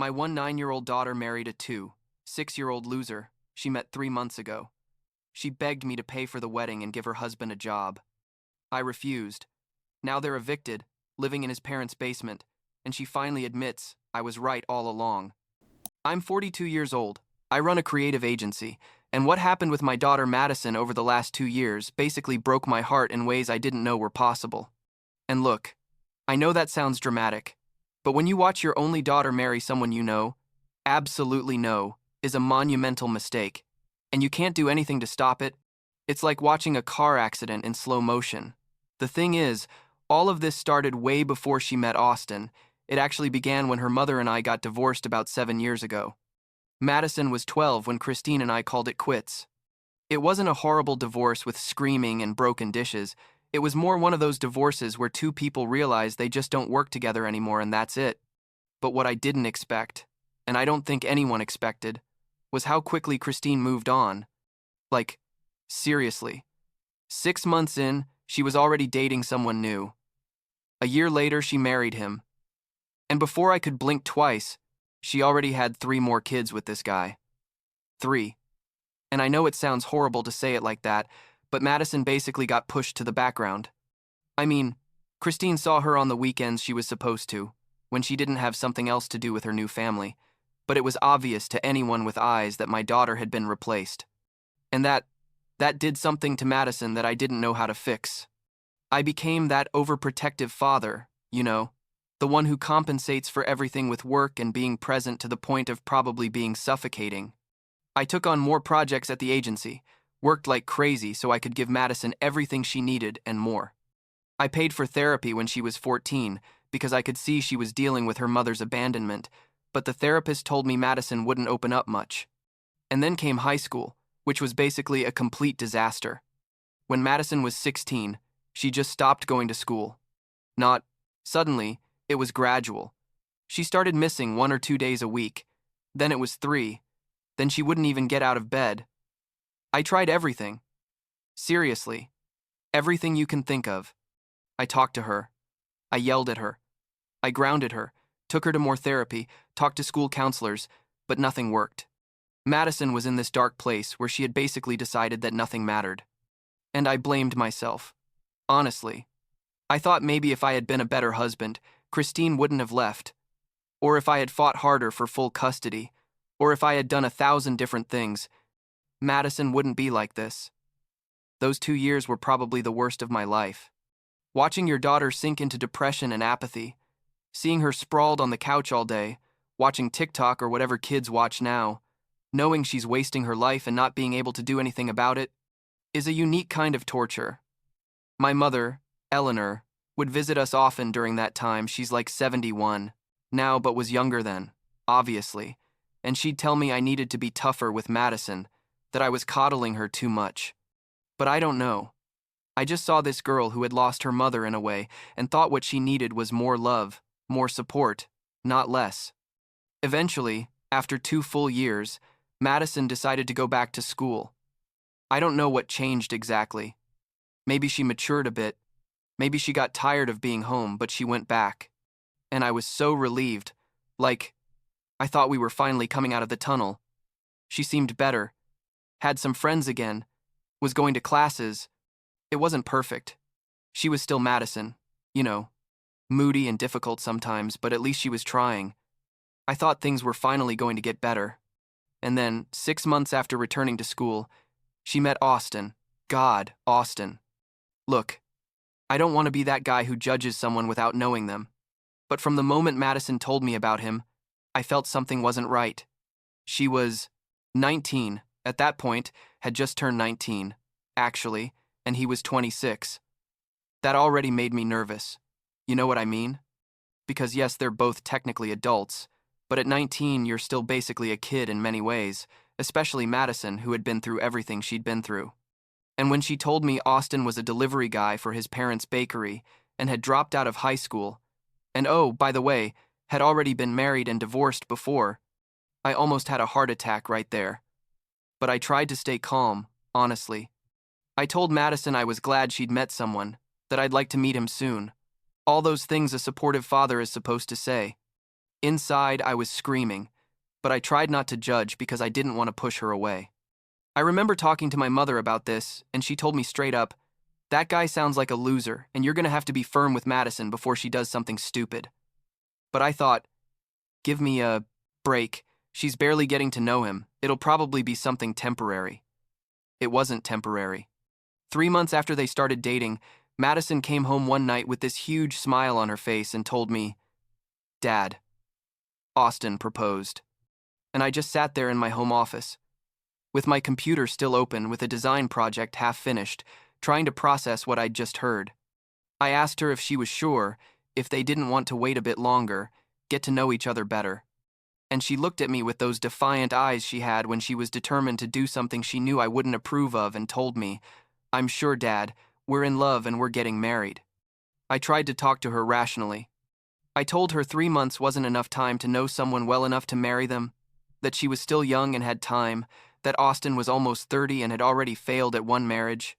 My 9-year-old daughter married a 6-year-old loser she met 3 months ago. She begged me to pay for the wedding and give her husband a job. I refused. Now they're evicted, living in his parents' basement, and she finally admits I was right all along. I'm 42 years old. I run a creative agency, and what happened with my daughter Madison over the last 2 years basically broke my heart in ways I didn't know were possible. And look, I know that sounds dramatic, but when you watch your only daughter marry someone you know, absolutely know, is a monumental mistake, and you can't do anything to stop it. It's like watching a car accident in slow motion. The thing is, all of this started way before she met Austin. It actually began when her mother and I got divorced about 7 years ago. Madison was 12 when Christine and I called it quits. It wasn't a horrible divorce with screaming and broken dishes. It was more one of those divorces where two people realize they just don't work together anymore and that's it. But what I didn't expect, and I don't think anyone expected, was how quickly Christine moved on. Like, seriously. 6 months in, she was already dating someone new. A year later, she married him. And before I could blink twice, she already had 3 more kids with this guy. 3. And I know it sounds horrible to say it like that, but Madison basically got pushed to the background. I mean, Christine saw her on the weekends she was supposed to, when she didn't have something else to do with her new family, but it was obvious to anyone with eyes that my daughter had been replaced. And that did something to Madison that I didn't know how to fix. I became that overprotective father, the one who compensates for everything with work and being present to the point of probably being suffocating. I took on more projects at the agency, worked like crazy so I could give Madison everything she needed and more. I paid for therapy when she was 14 because I could see she was dealing with her mother's abandonment, but the therapist told me Madison wouldn't open up much. And then came high school, which was basically a complete disaster. When Madison was 16, she just stopped going to school. Not suddenly, it was gradual. She started missing 1 or 2 days a week. Then it was 3. Then she wouldn't even get out of bed. I tried everything. Seriously. Everything you can think of. I talked to her. I yelled at her. I grounded her, took her to more therapy, talked to school counselors, but nothing worked. Madison was in this dark place where she had basically decided that nothing mattered. And I blamed myself. Honestly. I thought maybe if I had been a better husband, Christine wouldn't have left. Or if I had fought harder for full custody. Or if I had done 1,000 different things, Madison wouldn't be like this. Those 2 years were probably the worst of my life. Watching your daughter sink into depression and apathy, seeing her sprawled on the couch all day, watching TikTok or whatever kids watch now, knowing she's wasting her life and not being able to do anything about it, is a unique kind of torture. My mother, Eleanor, would visit us often during that time. She's like 71 now, but was younger then, obviously, and she'd tell me I needed to be tougher with Madison, that I was coddling her too much. But I don't know. I just saw this girl who had lost her mother in a way and thought what she needed was more love, more support, not less. Eventually, after 2 full years, Madison decided to go back to school. I don't know what changed exactly. Maybe she matured a bit. Maybe she got tired of being home, but she went back. And I was so relieved. Like, I thought we were finally coming out of the tunnel. She seemed better. Had some friends again. Was going to classes. It wasn't perfect. She was still Madison. Moody and difficult sometimes, but at least she was trying. I thought things were finally going to get better. And then, 6 months after returning to school, she met Austin. God, Austin. Look, I don't want to be that guy who judges someone without knowing them. But from the moment Madison told me about him, I felt something wasn't right. She was 19, at that point, had just turned 19, actually, and he was 26. That already made me nervous. You know what I mean? Because yes, they're both technically adults, but at 19, you're still basically a kid in many ways, especially Madison, who had been through everything she'd been through. And when she told me Austin was a delivery guy for his parents' bakery and had dropped out of high school, and oh, by the way, had already been married and divorced before, I almost had a heart attack right there. But I tried to stay calm, honestly. I told Madison I was glad she'd met someone, that I'd like to meet him soon. All those things a supportive father is supposed to say. Inside, I was screaming, but I tried not to judge because I didn't want to push her away. I remember talking to my mother about this, and she told me straight up, "That guy sounds like a loser, and you're going to have to be firm with Madison before she does something stupid." But I thought, give me a break. She's barely getting to know him. It'll probably be something temporary. It wasn't temporary. 3 months after they started dating, Madison came home one night with this huge smile on her face and told me, "Dad, Austin proposed." And I just sat there in my home office, with my computer still open with a design project half finished, trying to process what I'd just heard. I asked her if she was sure, if they didn't want to wait a bit longer, get to know each other better. And she looked at me with those defiant eyes she had when she was determined to do something she knew I wouldn't approve of and told me, "I'm sure, Dad, we're in love and we're getting married." I tried to talk to her rationally. I told her 3 months wasn't enough time to know someone well enough to marry them, that she was still young and had time, that Austin was almost 30 and had already failed at one marriage,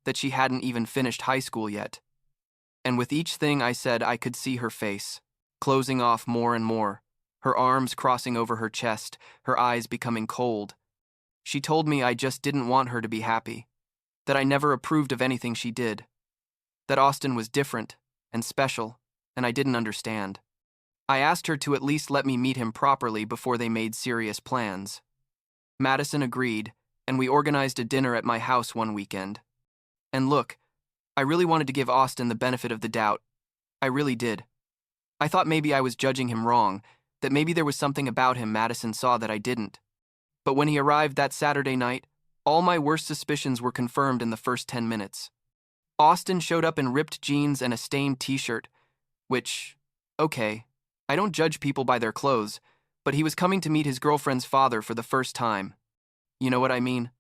that she hadn't even finished high school yet. And with each thing I said, I could see her face, closing off more and more, her arms crossing over her chest, her eyes becoming cold. She told me I just didn't want her to be happy, that I never approved of anything she did, that Austin was different and special, and I didn't understand. I asked her to at least let me meet him properly before they made serious plans. Madison agreed, and we organized a dinner at my house one weekend. And look, I really wanted to give Austin the benefit of the doubt. I really did. I thought maybe I was judging him wrong, that maybe there was something about him Madison saw that I didn't. But when he arrived that Saturday night, all my worst suspicions were confirmed in the first 10 minutes. Austin showed up in ripped jeans and a stained t-shirt, which, okay, I don't judge people by their clothes, but he was coming to meet his girlfriend's father for the first time. You know what I mean?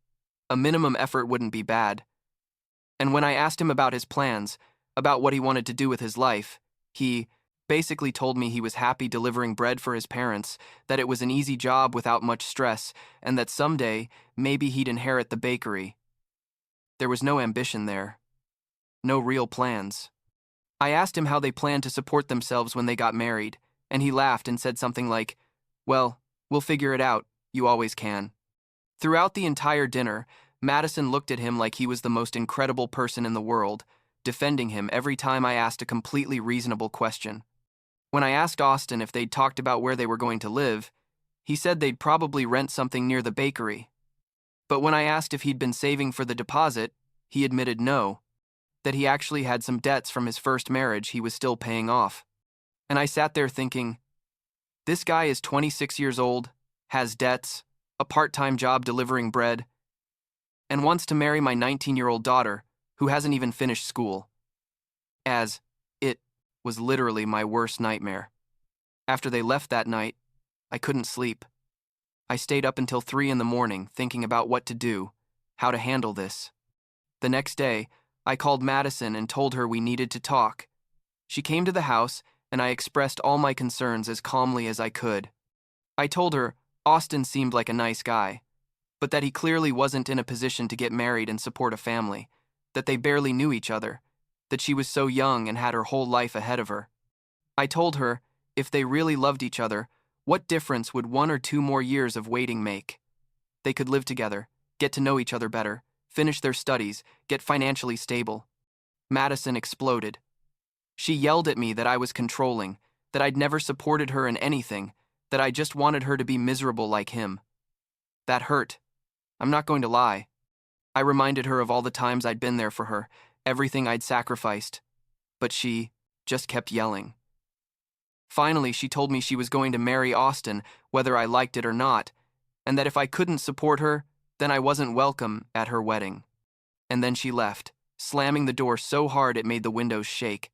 A minimum effort wouldn't be bad. And when I asked him about his plans, about what he wanted to do with his life, he basically told me he was happy delivering bread for his parents, that it was an easy job without much stress, and that someday, maybe he'd inherit the bakery. There was no ambition there. No real plans. I asked him how they planned to support themselves when they got married, and he laughed and said something like, "Well, we'll figure it out, you always can." Throughout the entire dinner, Madison looked at him like he was the most incredible person in the world, defending him every time I asked a completely reasonable question. When I asked Austin if they'd talked about where they were going to live, he said they'd probably rent something near the bakery. But when I asked if he'd been saving for the deposit, he admitted no, that he actually had some debts from his first marriage he was still paying off. And I sat there thinking, this guy is 26 years old, has debts, a part-time job delivering bread, and wants to marry my 19-year-old daughter, who hasn't even finished school. It was literally my worst nightmare. After they left that night, I couldn't sleep. I stayed up until 3 in the morning thinking about what to do, how to handle this. The next day, I called Madison and told her we needed to talk. She came to the house, and I expressed all my concerns as calmly as I could. I told her Austin seemed like a nice guy, but that he clearly wasn't in a position to get married and support a family, that they barely knew each other, that she was so young and had her whole life ahead of her. I told her, if they really loved each other, what difference would 1 or 2 more years of waiting make? They could live together, get to know each other better, finish their studies, get financially stable. Madison exploded. She yelled at me that I was controlling, that I'd never supported her in anything, that I just wanted her to be miserable like him. That hurt. I'm not going to lie. I reminded her of all the times I'd been there for her, everything I'd sacrificed, but she just kept yelling. Finally, she told me she was going to marry Austin, whether I liked it or not, and that if I couldn't support her, then I wasn't welcome at her wedding. And then she left, slamming the door so hard it made the windows shake.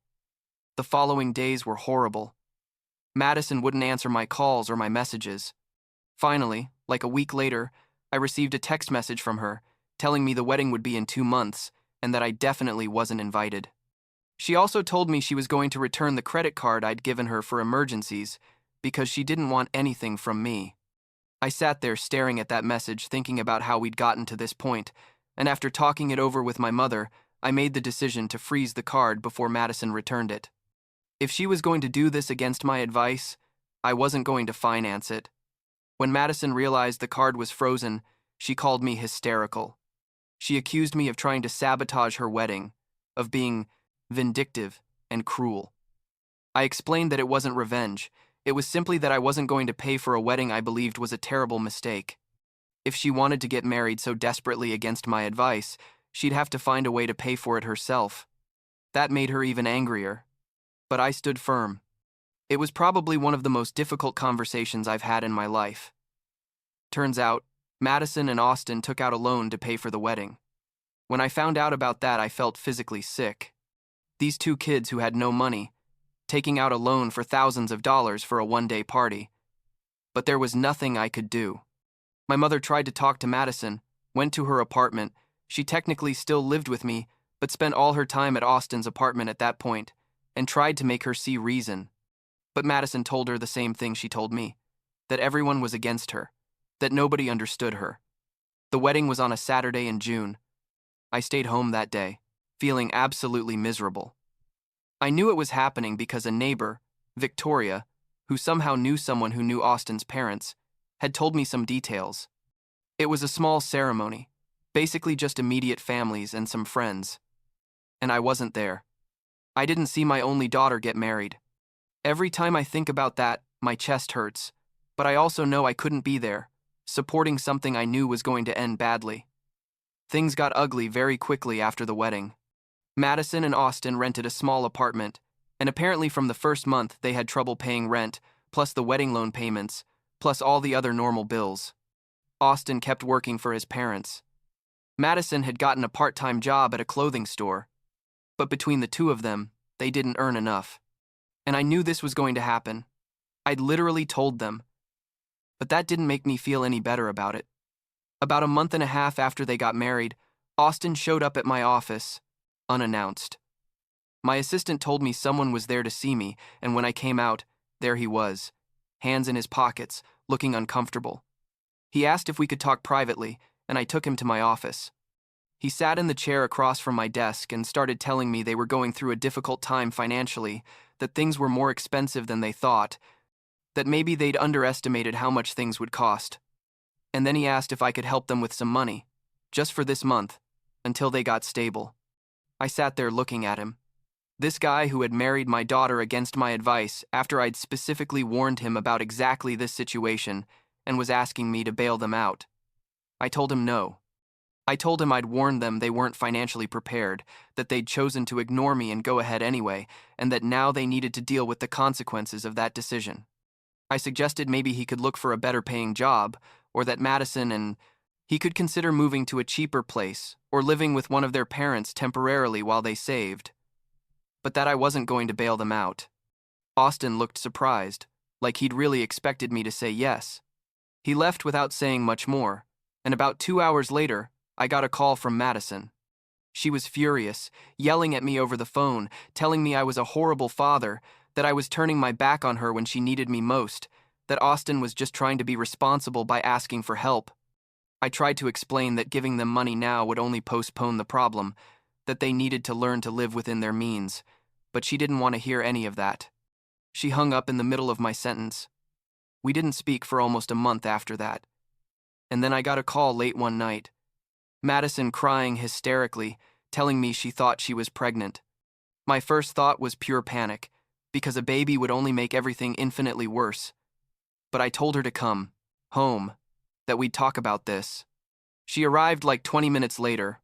The following days were horrible. Madison wouldn't answer my calls or my messages. Finally, like a week later, I received a text message from her, telling me the wedding would be in 2 months, and that I definitely wasn't invited. She also told me she was going to return the credit card I'd given her for emergencies, because she didn't want anything from me. I sat there staring at that message, thinking about how we'd gotten to this point, and after talking it over with my mother, I made the decision to freeze the card before Madison returned it. If she was going to do this against my advice, I wasn't going to finance it. When Madison realized the card was frozen, she called me hysterical. She accused me of trying to sabotage her wedding, of being vindictive and cruel. I explained that it wasn't revenge. It was simply that I wasn't going to pay for a wedding I believed was a terrible mistake. If she wanted to get married so desperately against my advice, she'd have to find a way to pay for it herself. That made her even angrier. But I stood firm. It was probably one of the most difficult conversations I've had in my life. Turns out, Madison and Austin took out a loan to pay for the wedding. When I found out about that, I felt physically sick. These two kids who had no money, taking out a loan for thousands of dollars for a one-day party. But there was nothing I could do. My mother tried to talk to Madison, went to her apartment. She technically still lived with me, but spent all her time at Austin's apartment at that point, and tried to make her see reason. But Madison told her the same thing she told me, that everyone was against her, that nobody understood her. The wedding was on a Saturday in June. I stayed home that day, feeling absolutely miserable. I knew it was happening because a neighbor, Victoria, who somehow knew someone who knew Austin's parents, had told me some details. It was a small ceremony, basically just immediate families and some friends. And I wasn't there. I didn't see my only daughter get married. Every time I think about that, my chest hurts, but I also know I couldn't be there, supporting something I knew was going to end badly. Things got ugly very quickly after the wedding. Madison and Austin rented a small apartment, and apparently from the first month they had trouble paying rent, plus the wedding loan payments, plus all the other normal bills. Austin kept working for his parents. Madison had gotten a part-time job at a clothing store, but between the two of them, they didn't earn enough. And I knew this was going to happen. I'd literally told them. But that didn't make me feel any better about it. About a month and a half after they got married, Austin showed up at my office, unannounced. My assistant told me someone was there to see me, and when I came out, there he was, hands in his pockets, looking uncomfortable. He asked if we could talk privately, and I took him to my office. He sat in the chair across from my desk and started telling me they were going through a difficult time financially, that things were more expensive than they thought, that maybe they'd underestimated how much things would cost. And then he asked if I could help them with some money, just for this month, until they got stable. I sat there looking at him. This guy who had married my daughter against my advice after I'd specifically warned him about exactly this situation and was asking me to bail them out. I told him no. I told him I'd warned them they weren't financially prepared, that they'd chosen to ignore me and go ahead anyway, and that now they needed to deal with the consequences of that decision. I suggested maybe he could look for a better paying job, or that Madison and he could consider moving to a cheaper place or living with one of their parents temporarily while they saved. But that I wasn't going to bail them out. Austin looked surprised, like he'd really expected me to say yes. He left without saying much more, and about 2 hours later, I got a call from Madison. She was furious, yelling at me over the phone, telling me I was a horrible father, that I was turning my back on her when she needed me most, that Austin was just trying to be responsible by asking for help. I tried to explain that giving them money now would only postpone the problem, that they needed to learn to live within their means, but she didn't want to hear any of that. She hung up in the middle of my sentence. We didn't speak for almost a month after that. And then I got a call late one night. Madison crying hysterically, telling me she thought she was pregnant. My first thought was pure panic, because a baby would only make everything infinitely worse. But I told her to come, home, that we'd talk about this. She arrived like 20 minutes later,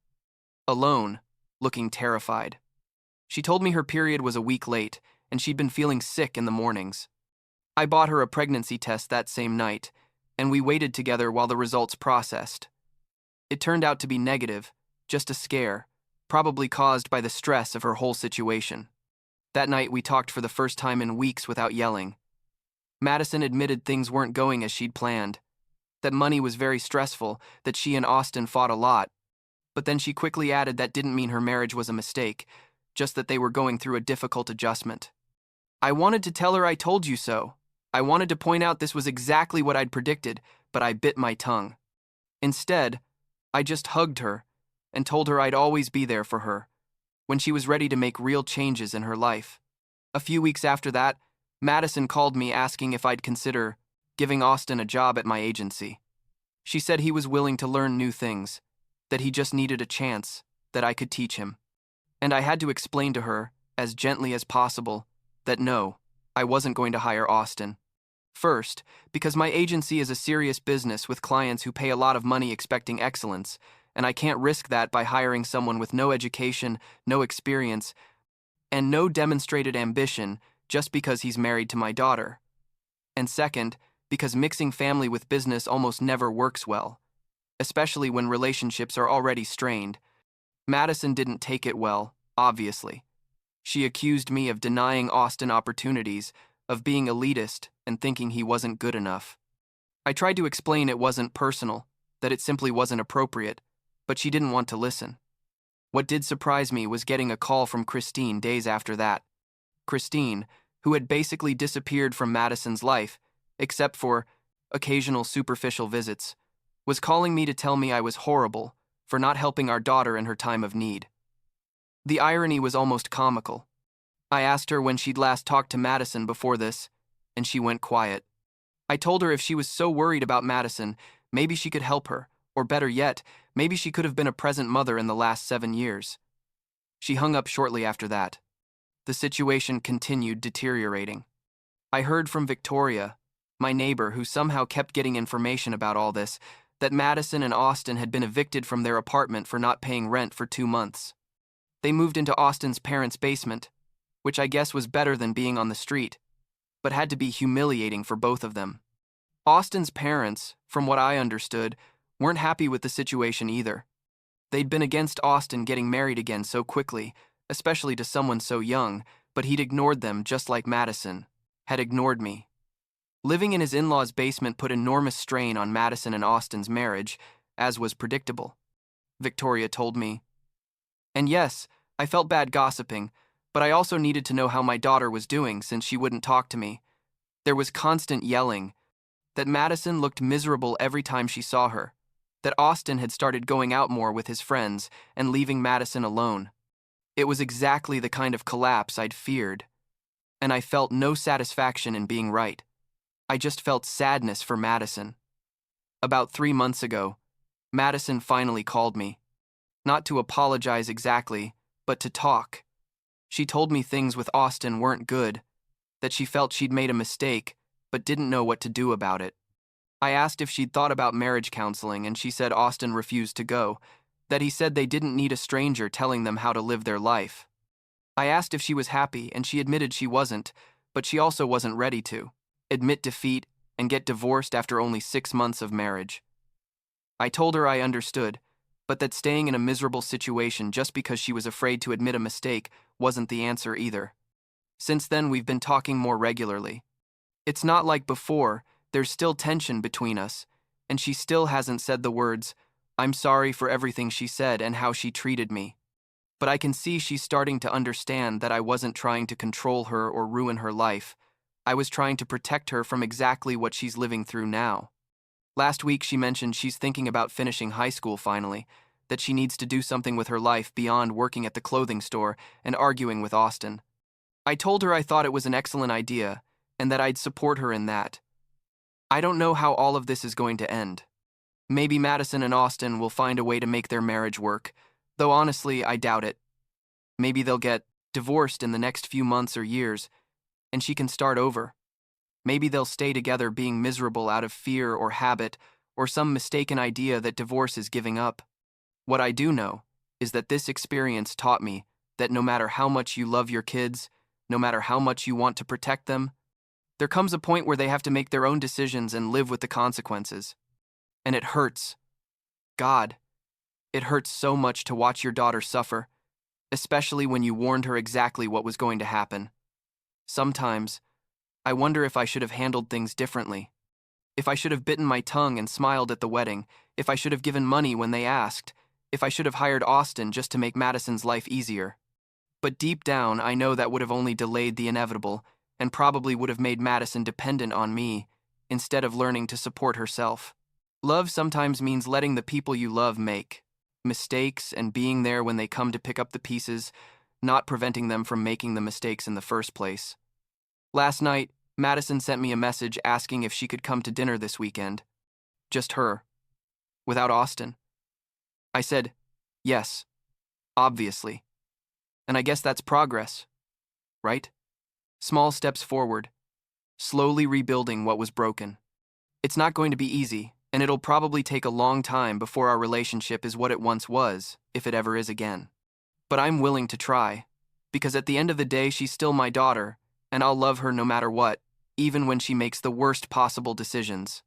alone, looking terrified. She told me her period was a week late, and she'd been feeling sick in the mornings. I bought her a pregnancy test that same night, and we waited together while the results processed. It turned out to be negative, just a scare, probably caused by the stress of her whole situation. That night we talked for the first time in weeks without yelling. Madison admitted things weren't going as she'd planned, that money was very stressful, that she and Austin fought a lot, but then she quickly added that didn't mean her marriage was a mistake, just that they were going through a difficult adjustment. I wanted to tell her I told you so. I wanted to point out this was exactly what I'd predicted, but I bit my tongue. Instead, I just hugged her and told her I'd always be there for her when she was ready to make real changes in her life. A few weeks after that, Madison called me asking if I'd consider giving Austin a job at my agency. She said he was willing to learn new things, that he just needed a chance, that I could teach him. And I had to explain to her, as gently as possible, that no, I wasn't going to hire Austin. First, because my agency is a serious business with clients who pay a lot of money expecting excellence, and I can't risk that by hiring someone with no education, no experience, and no demonstrated ambition just because he's married to my daughter. And second, because mixing family with business almost never works well, especially when relationships are already strained. Madison didn't take it well, obviously. She accused me of denying Austin opportunities, of being elitist and thinking he wasn't good enough. I tried to explain it wasn't personal, that it simply wasn't appropriate, but she didn't want to listen. What did surprise me was getting a call from Christine days after that. Christine, who had basically disappeared from Madison's life, except for occasional superficial visits, was calling me to tell me I was horrible for not helping our daughter in her time of need. The irony was almost comical. I asked her when she'd last talked to Madison before this, and she went quiet. I told her if she was so worried about Madison, maybe she could help her, or better yet, maybe she could have been a present mother in the last 7 years. She hung up shortly after that. The situation continued deteriorating. I heard from Victoria, my neighbor who somehow kept getting information about all this, that Madison and Austin had been evicted from their apartment for not paying rent for 2 months. They moved into Austin's parents' basement, which I guess was better than being on the street, but had to be humiliating for both of them. Austin's parents, from what I understood, weren't happy with the situation either. They'd been against Austin getting married again so quickly, especially to someone so young, but he'd ignored them just like Madison had ignored me. Living in his in-laws' basement put enormous strain on Madison and Austin's marriage, as was predictable, Victoria told me. And yes, I felt bad gossiping, but I also needed to know how my daughter was doing since she wouldn't talk to me. There was constant yelling, that Madison looked miserable every time she saw her, that Austin had started going out more with his friends and leaving Madison alone. It was exactly the kind of collapse I'd feared, and I felt no satisfaction in being right. I just felt sadness for Madison. About 3 months ago, Madison finally called me. Not to apologize exactly, but to talk. She told me things with Austin weren't good, that she felt she'd made a mistake, but didn't know what to do about it. I asked if she'd thought about marriage counseling, and she said Austin refused to go, that he said they didn't need a stranger telling them how to live their life. I asked if she was happy, and she admitted she wasn't, but she also wasn't ready to admit defeat and get divorced after only 6 months of marriage. I told her I understood, but that staying in a miserable situation just because she was afraid to admit a mistake wasn't the answer either. Since then, we've been talking more regularly. It's not like before, there's still tension between us, and she still hasn't said the words, "I'm sorry for everything she said and how she treated me." But I can see she's starting to understand that I wasn't trying to control her or ruin her life. I was trying to protect her from exactly what she's living through now. Last week she mentioned she's thinking about finishing high school finally, that she needs to do something with her life beyond working at the clothing store and arguing with Austin. I told her I thought it was an excellent idea and that I'd support her in that. I don't know how all of this is going to end. Maybe Madison and Austin will find a way to make their marriage work, though honestly, I doubt it. Maybe they'll get divorced in the next few months or years, and she can start over. Maybe they'll stay together being miserable out of fear or habit, or some mistaken idea that divorce is giving up. What I do know is that this experience taught me that no matter how much you love your kids, no matter how much you want to protect them, there comes a point where they have to make their own decisions and live with the consequences. And it hurts. God, it hurts so much to watch your daughter suffer, especially when you warned her exactly what was going to happen. Sometimes, I wonder if I should have handled things differently. If I should have bitten my tongue and smiled at the wedding, if I should have given money when they asked, if I should have hired Austin just to make Madison's life easier. But deep down, I know that would have only delayed the inevitable and probably would have made Madison dependent on me instead of learning to support herself. Love sometimes means letting the people you love make mistakes and being there when they come to pick up the pieces, not preventing them from making the mistakes in the first place. Last night, Madison sent me a message asking if she could come to dinner this weekend. Just her. Without Austin. I said, yes, obviously. And I guess that's progress, right? Small steps forward, slowly rebuilding what was broken. It's not going to be easy, and it'll probably take a long time before our relationship is what it once was, if it ever is again. But I'm willing to try, because at the end of the day, she's still my daughter, and I'll love her no matter what, even when she makes the worst possible decisions.